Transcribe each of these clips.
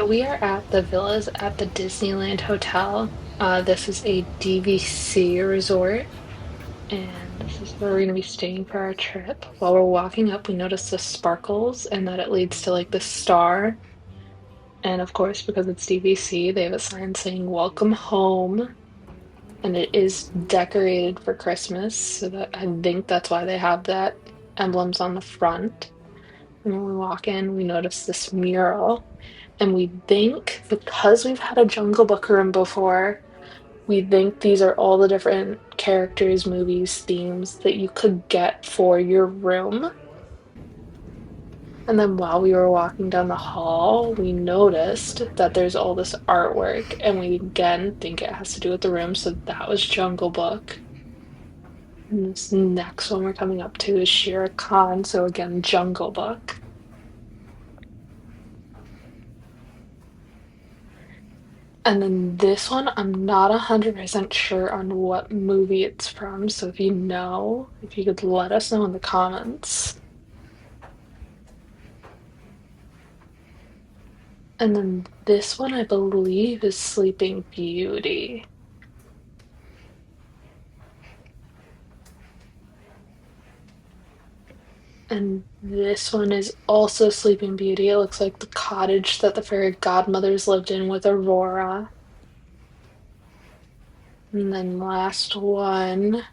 So we are at the villas at the Disneyland Hotel. This is a DVC resort, and this is where we're going to be staying for our trip. While we're walking up, we notice the sparkles and that it leads to like the star. And of course, because it's DVC, they have a sign saying "Welcome home," and it is decorated for Christmas. So that I think that's why they have that emblems on the front. And when we walk in, we notice this mural. And we think because we've had a Jungle Book room before, we think these are all the different characters, movies, themes that you could get for your room. And then while we were walking down the hall, we noticed that there's all this artwork, and we again think it has to do with the room. So that was Jungle Book. And this next one we're coming up to is Shere Khan. So again, Jungle Book. And then this one, I'm not 100% sure on what movie it's from. So if you know, if you could let us know in the comments. And then this one, I believe, is Sleeping Beauty. And this one is also Sleeping Beauty. It looks like the cottage that the fairy godmothers lived in with Aurora. And then last one,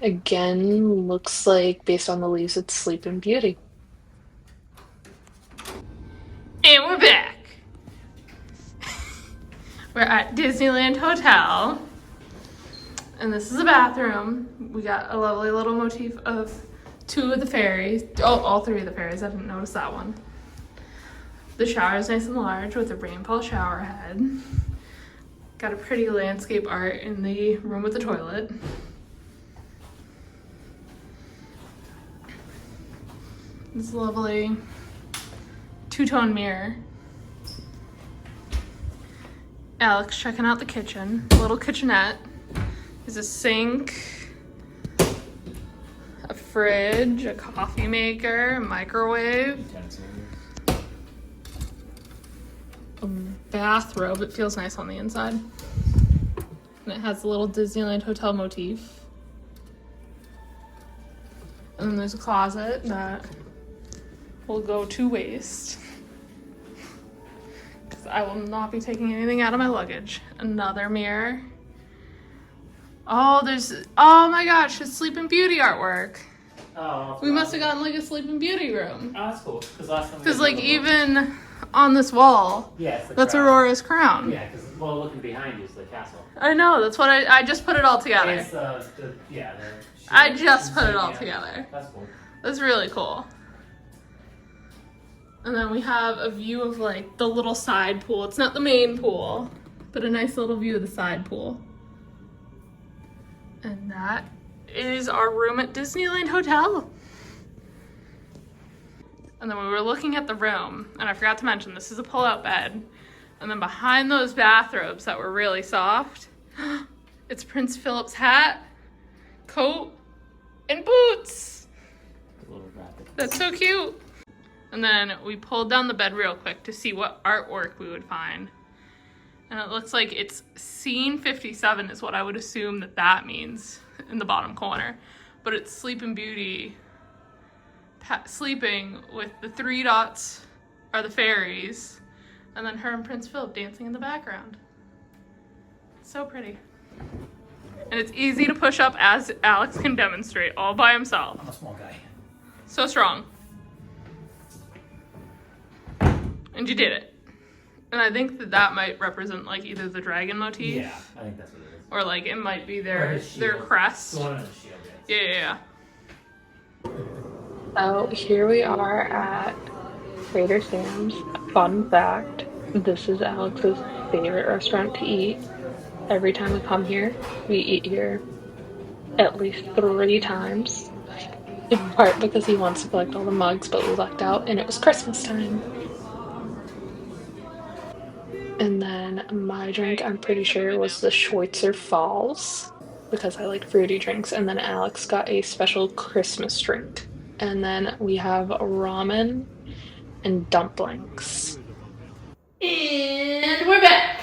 again, looks like based on the leaves, it's Sleeping Beauty. And we're back. We're at Disneyland Hotel. And this is a bathroom. We got a lovely little motif of two of the fairies. Oh, all three of the fairies. I didn't notice that one. The shower is nice and large with a rainfall shower head. Got a pretty landscape art in the room with the toilet. This lovely two-tone mirror. Alex checking out the kitchen. A little kitchenette. There's a sink, a fridge, a coffee maker, a microwave, a bathrobe. It feels nice on the inside. And it has a little Disneyland Hotel motif. And then there's a closet that will go to waste. Because I will not be taking anything out of my luggage. Another mirror. Oh, oh my gosh, it's Sleeping Beauty artwork. Oh, We must have gotten like a Sleeping Beauty room. Oh, that's cool. Because last time. Because like even on this wall, yeah, it's the that's crown. Aurora's crown. Yeah, because looking behind you is the castle. I know, that's what I just put it all together. It's yeah. I just put it all together. That's cool. That's really cool. And then we have a view of like the little side pool. It's not the main pool, but a nice little view of the side pool. And that is our room at Disneyland Hotel. And then we were looking at the room, and I forgot to mention, this is a pull-out bed. And then behind those bathrobes that were really soft, it's Prince Philip's hat, coat, and boots. That's so cute. And then we pulled down the bed real quick to see what artwork we would find. And it looks like it's scene 57 is what I would assume that means in the bottom corner. But it's Sleeping Beauty sleeping with the three dots are the fairies. And then her and Prince Philip dancing in the background. So pretty. And it's easy to push up, as Alex can demonstrate all by himself. I'm a small guy. So strong. And you did it. And I think that might represent like either the dragon motif. Yeah, I think that's what it is. Or like it might be Or their his shield. crest. The one on the shield, Yeah. So here we are at Trader Sam's. Fun fact, this is Alex's favorite restaurant to eat. Every time we come here, we eat here at least 3 times. In part because he wants to collect all the mugs, but we lucked out and it was Christmas time. And then my drink, I'm pretty sure, was the Schweitzer Falls because I like fruity drinks. And then Alex got a special Christmas drink. And then we have ramen and dumplings. And we're back.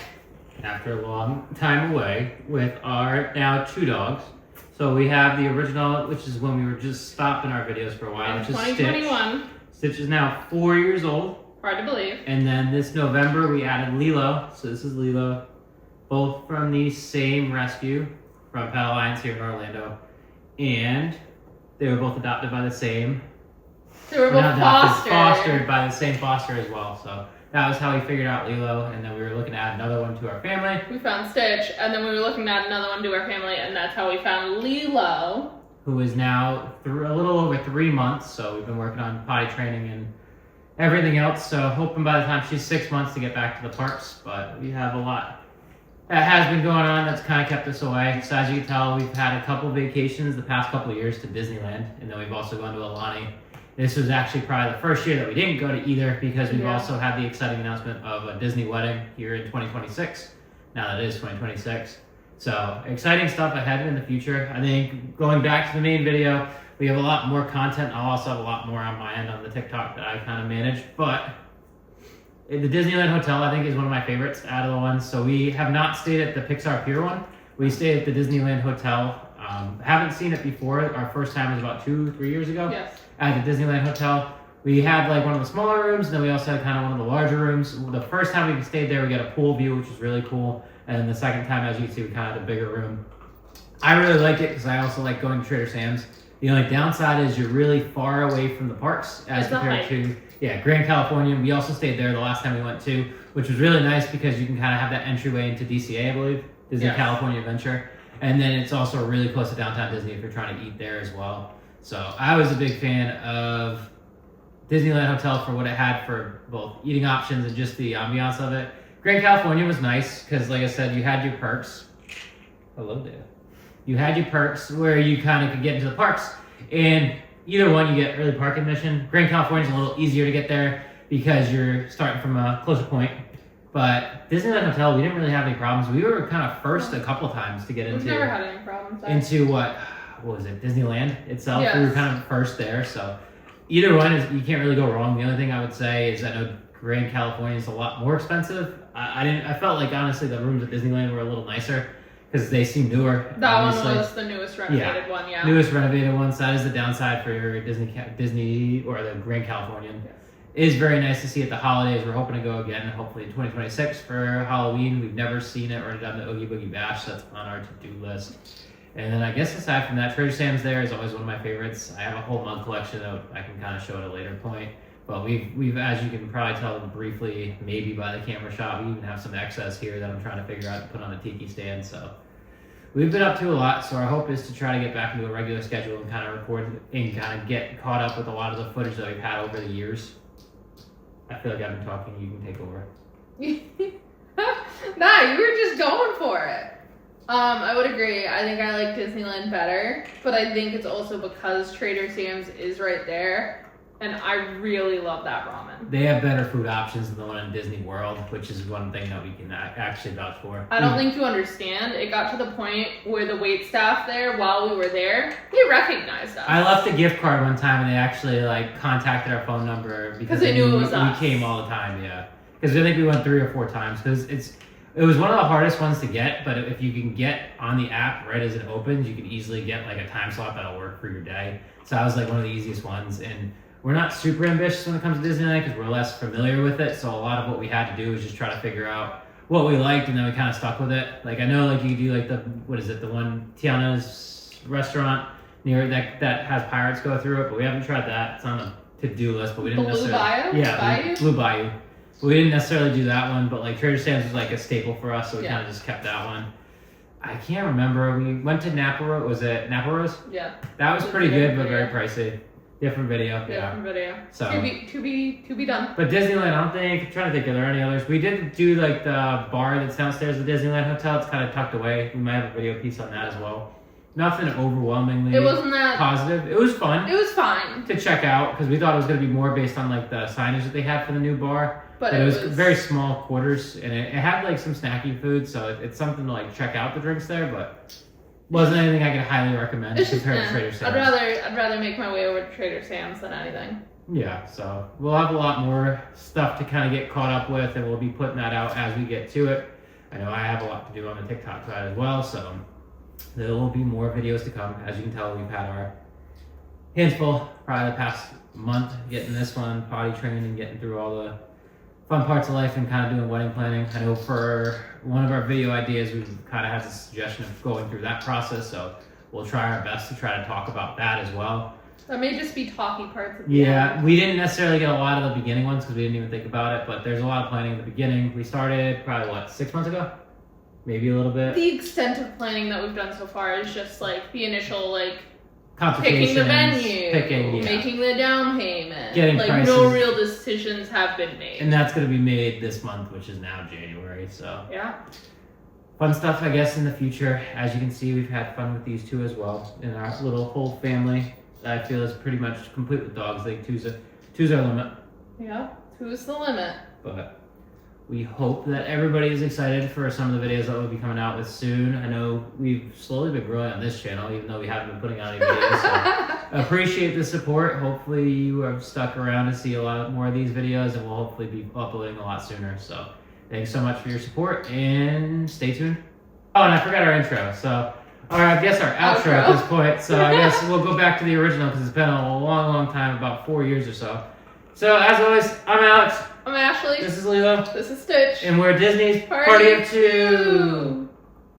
After a long time away with our now 2 dogs. So we have the original, which is when we were just stopping our videos for a while, which is 2021. Stitch is now 4 years old. Hard to believe. And then this November we added Lilo. So this is Lilo. Both from the same rescue from Pet Alliance here in Orlando. And they were both adopted by the same. They were both fostered by the same foster as well. So that was how we figured out Lilo. And then we were looking to add another one to our family. We found Stitch, and then we were looking at another one to our family, and that's how we found Lilo. Who is now a little over 3 months. So we've been working on potty training and everything else. So hoping by the time she's 6 months to get back to the parks. But we have a lot that has been going on that's kind of kept us away. So as you can tell, we've had a couple vacations the past couple of years to Disneyland. And then we've also gone to Alani. This was actually probably the first year that we didn't go to either because we've also had the exciting announcement of a Disney wedding here in 2026. Now that it is 2026. So exciting stuff ahead in the future. I think going back to the main video, we have a lot more content. I'll also have a lot more on my end on the TikTok that I kind of manage. But the Disneyland Hotel, I think, is one of my favorites out of the ones. So we have not stayed at the Pixar Pier one. We stayed at the Disneyland Hotel. Haven't seen it before. Our first time was about 2-3 years ago. Yes. At the Disneyland Hotel. We had like one of the smaller rooms, and then we also had kind of one of the larger rooms. The first time we stayed there, we got a pool view, which was really cool. And then the second time, as you can see, we kind of had a bigger room. I really like it because I also like going to Trader Sam's. The only downside is you're really far away from the parks as compared to Grand California. We also stayed there the last time we went to, which was really nice because you can kind of have that entryway into DCA, I believe, Disney California Adventure. And then it's also really close to downtown Disney if you're trying to eat there as well. So I was a big fan of Disneyland Hotel for what it had for both eating options and just the ambiance of it. Grand California was nice because, like I said, you had your perks. Hello there. You had your perks where you kind of could get into the parks. And either one, you get early park admission. Grand California is a little easier to get there because you're starting from a closer point. But Disneyland Hotel, we didn't really have any problems. We were kind of first a couple times to get into. We've never had any problems. Into what was it? Disneyland itself. Yes. We were kind of first there, so either one is you can't really go wrong. The only thing I would say is I know Grand California is a lot more expensive. I felt like honestly the rooms at Disneyland were a little nicer because they seem newer. That obviously. One was the newest renovated one, yeah. Newest renovated one. So that is the downside for your Disney or the Grand Californian. Yes. It is very nice to see at the holidays. We're hoping to go again, hopefully in 2026 for Halloween. We've never seen it or done the Oogie Boogie Bash, so that's on our to-do list. And then I guess aside from that, Trader Sam's there is always one of my favorites. I have a whole mug collection that I can kind of show at a later point. But we've as you can probably tell briefly, maybe by the camera shot, we even have some excess here that I'm trying to figure out to put on a tiki stand. So we've been up to a lot. So our hope is to try to get back into a regular schedule and kind of record and kind of get caught up with a lot of the footage that we've had over the years. I feel like I've been talking. You can take over. Nah, you were just going for it. I would agree. I think I like Disneyland better, but I think it's also because Trader Sam's is right there, and I really love that ramen. They have better food options than the one in Disney World, which is one thing that we can actually vouch for. I don't think you understand. It got to the point where the wait staff there, while we were there, they recognized us. I left a gift card one time, and they actually contacted our phone number because they knew it was us. We came all the time, yeah. Because I think we went 3 or 4 times. Because it was one of the hardest ones to get, but if you can get on the app right as it opens, you can easily get a time slot that'll work for your day. So that was one of the easiest ones. And we're not super ambitious when it comes to Disneyland because we're less familiar with it. So a lot of what we had to do was just try to figure out what we liked, and then we kind of stuck with it. I know you do the one Tiana's restaurant near that has pirates go through it, but we haven't tried that. It's on the to-do list, but we didn't necessarily. Bayou? Blue Bayou. We didn't necessarily do that one, but Trader Sam's was a staple for us, so we kind of just kept that one. I can't remember. We went to Napa Rose. Was it Napa Rose? Yeah. That was pretty good, but very pricey. Different video. Different video. So to be done. But Disneyland, I'm trying to think, are there any others? We did do the bar that's downstairs at Disneyland Hotel. It's kind of tucked away. We might have a video piece on that as well. Nothing overwhelmingly it wasn't that positive. It was fun. It was fine to check out because we thought it was going to be more based on the signage that they had for the new bar. But it was very small quarters, and it had some snacky food, so it's something to check out the drinks there, but wasn't anything I could highly recommend compared to Trader Sam's. I'd rather make my way over to Trader Sam's than anything. Yeah, so we'll have a lot more stuff to kind of get caught up with, and we'll be putting that out as we get to it. I know I have a lot to do on the TikTok side as well, so there will be more videos to come. As you can tell, we've had our hands full probably the past month getting this one potty trained and getting through all the fun parts of life and kind of doing wedding planning. I know for one of our video ideas, we've kind of had a suggestion of going through that process, so we'll try our best to try to talk about that as well. That may just be talky parts at the Yeah, end. we didn't necessarily get a lot of the beginning ones because we didn't even think about it, but there's a lot of planning at the beginning. We started probably, 6 months ago? Maybe a little bit. The extent of planning that we've done so far is just like the initial picking Consultations, the venue, yeah. making the down payment. Getting like prices. no real decisions have been made. And that's going to be made this month, which is now January, so. Yeah. Fun stuff, I guess, in the future. As you can see, we've had fun with these two as well. And our little whole family, I feel, is pretty much complete with dogs. Like two's our limit. Yeah. Who's the limit? But we hope that everybody is excited for some of the videos that we'll be coming out with soon. I know we've slowly been growing on this channel, even though we haven't been putting out any videos. So appreciate the support. Hopefully you have stuck around to see a lot more of these videos, and we'll hopefully be uploading a lot sooner. So thanks so much for your support, and stay tuned. Oh, and I forgot our intro. So, or I guess our outro at this point. So I guess we'll go back to the original because it's been a long, long time, about 4 years or so. So as always, I'm Alex. I'm Ashley. This is Lilo. This is Stitch. And we're Disney's Party of Two.